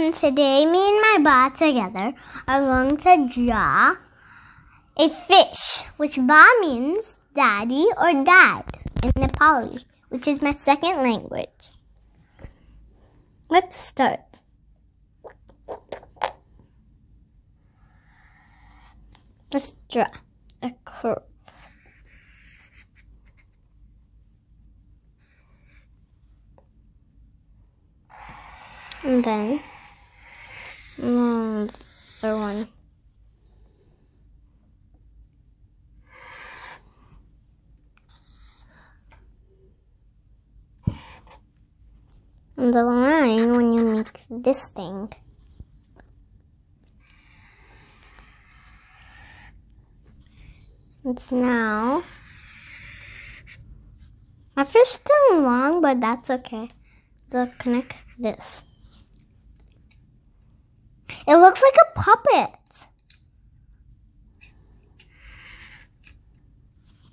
everyone, today me and my ba together are going to draw a fish, which ba means daddy or dad in Nepali, which is my second language. Let's start. Let's draw a curve. And then another one. And the line when you make this thing. It's now. My fish is still long, but that's okay. They'll connect this. It looks like a puppet.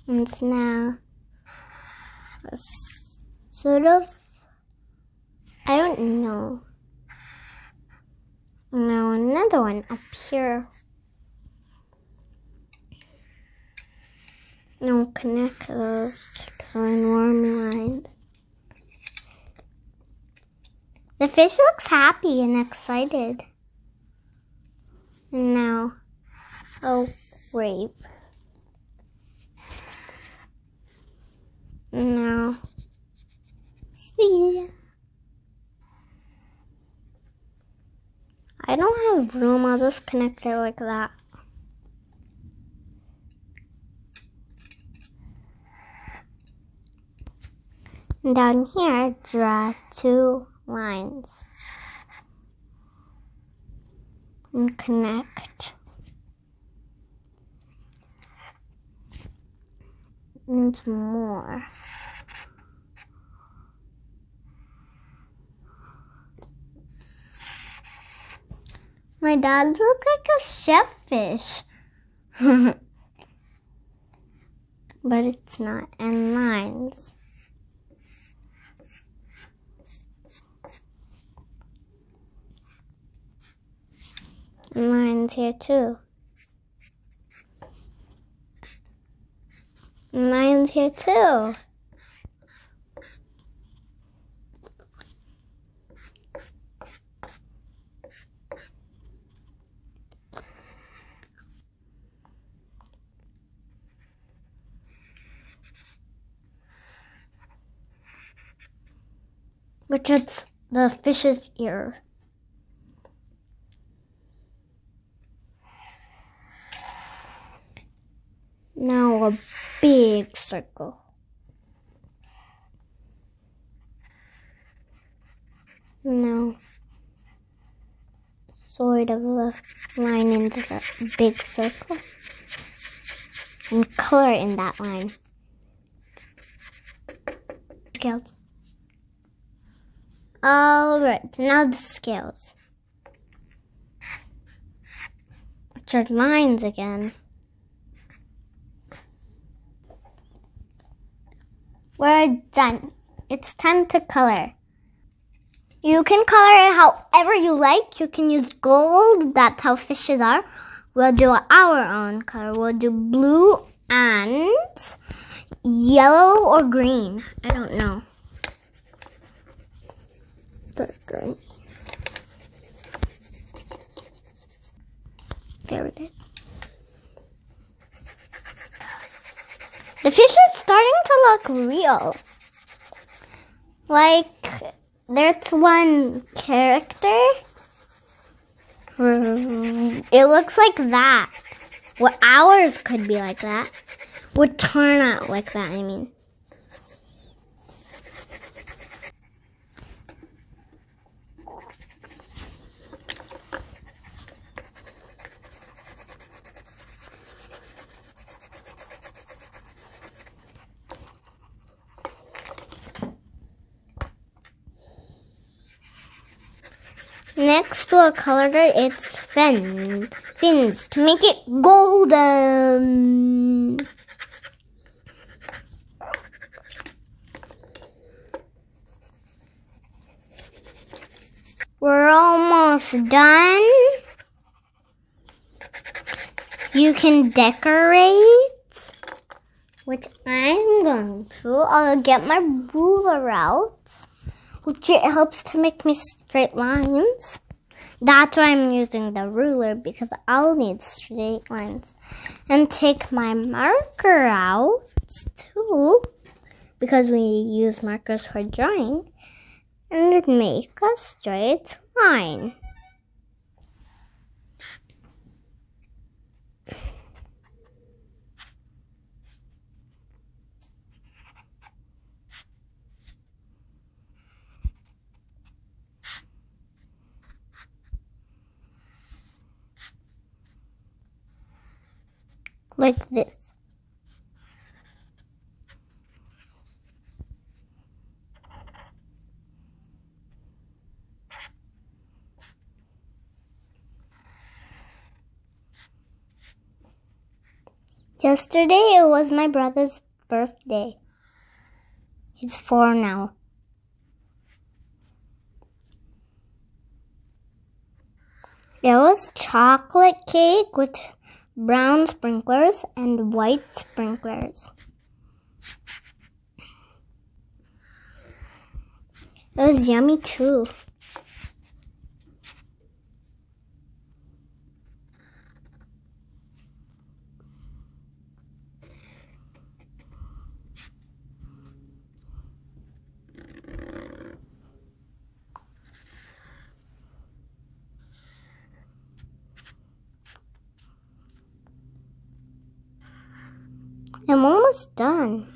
And it's now sort of, I don't know. Now another one up here. Now connect those to normal lines. The fish looks happy and excited. And now, oh, wave. And now, see. I don't have room, I'll just connect it like that. And down here, draw 2 lines. And connect. And more. My dad looks like a shellfish. But it's not. And lines. And lines here too. And lines here too. Which is the fish's ear. Now a big circle. Now sort of a line into the big circle. And color in that line. Scales. Alright, now the scales. Which are lines again. We're done. It's time to color. You can color it however you like. You can use gold. That's how fishes are. We'll do our own color. We'll do blue and yellow or green. I don't know. Green. There it is. The fish is starting to look real. Like, there's one character. It looks like that. Well, ours could be like that. Would turn out like that, I mean. Next we'll color its fins to make it golden. We're almost done. You can decorate, which I'm going to. I'll get my ruler out, which it helps to make me straight lines. That's why I'm using the ruler, because I'll need straight lines. And take my marker out, too, because we use markers for drawing, and make a straight line. Like this. Yesterday it was my brother's birthday. He's 4 now. It was chocolate cake with brown sprinklers and white sprinklers. It was yummy too. I'm almost done.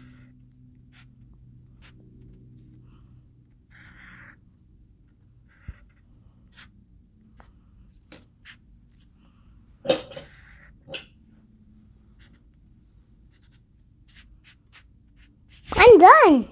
I'm done.